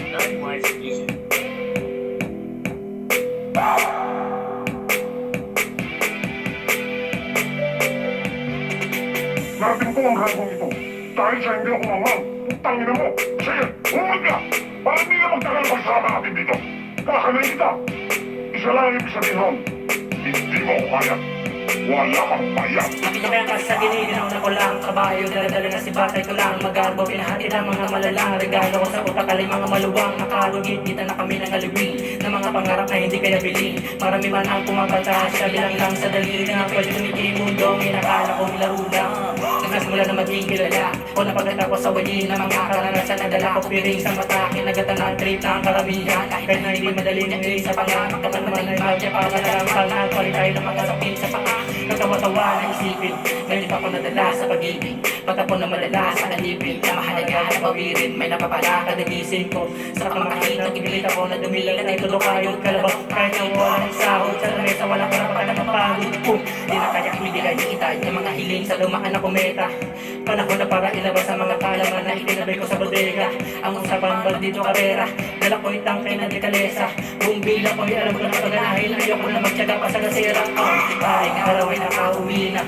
Nine Lives Music. Narating ko ang hanggang ito. Dahil sa hindi ako mamang, putangin mo. Sige, umuwi ka. Para hindi na magtagal pagsama natin dito. Kakanayin kita. Isa lang ang ibig sabihin nun. Hindi mo ako kaya. Wala kang bayad. Pinakas sa giniginaw na ko lang kabayo, dala-dala na si batay ko lang magarbo, pinahati ng mga malalang regalo ko sa utak alay mga maluwang nakarugit, kita na kami ng aliwin ng mga pangarap na hindi kaya bilhin. Marami man ang pumapataas sa bilang lang sa daliri na pwede tumikin mundo, inakala ko laro lang. Nagkasimula na maging kilala o napagkatapos sa wali na mga karanasan na dala ko piring sa mata, kinagatan ng trip ng karamihan kahit na hindi madali na sa pangarap kapag naman ay magya para na lang sana palit tayo ng mga sapin sa panga. Nagtawa-tawa na isipin, ngayon pa ako nadala sa pag-ibig, patapon na malala sa alipin, na mahalaga na pawirin, may napapala ka nagising ko. Sa kamakahit, ipilit ako na dumilan ay tulog kayong kalabaw, kahit na wala ng sahod sa lamesa, wala ka na pa na mapagod ko. Di na kaya ibigay ni itay ng mga hiling sa lumaan na kometa. Panahon na para ilabas ang mga kalaman na itinabay ko sa bodega. Ang usapang bag dito karera, dala ko itang kay na dekalesa. Bumbila ko'y alam ko na paganahin, ayoko na magtyaga pa sa gasera. Ay, araw ay nakauwi na,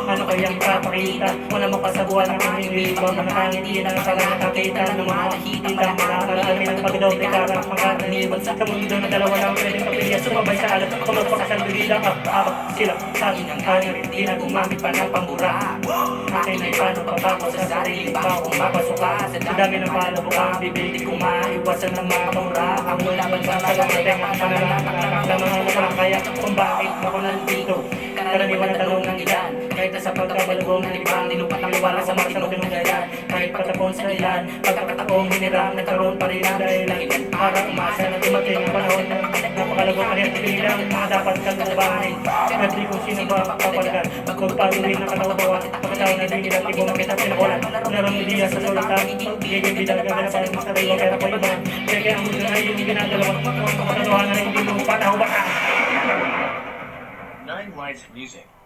ano kayang papakita? Wala mo pa sa buwan ng aming ribang, mga kangiti na sa nakakita ng mga nahitin na mga karami ng pagdoble karang mga naniwan sa kamundo na dalawa lang pwedeng kapilya. Sumabay sa alat ako magpakasal bilang abak sila sa inyong hangin, hindi na gumamit pa ng pambura. Akin ay paano pa ba ko sa sarili ba kung mapasok ka sa dami ng palabukang bibili di ko maiwasan ng mga pamura. Ang mulaban sa mga temang panananak na mga naman kaya kung bakit ako nandito. Karaniwan na tanong ng ilan, kahit sa pagkabalubong ng ibang nilupat ng wala sa mga tanong ng ilan. Kahit pagkapon sa ilan, pagkakataong hinirang nagkaroon pa rin ang dahilan para umasa na dumating ang panahon na napakalago pa rin at bilang mga dapat kagalabanin. Pwede kung sino ba kapalagan, magpagpatuloy ng katawabawan, pagkatao na din ilang ibong makita pinakulan. Narang niya sa sulatan, pagbigay bilang gaganapan ng sarili kaya ko iba. Kaya ang mundo na yung ginagalawan, kung kataluhan na hindi mo panahon baka. Nine Lives Music.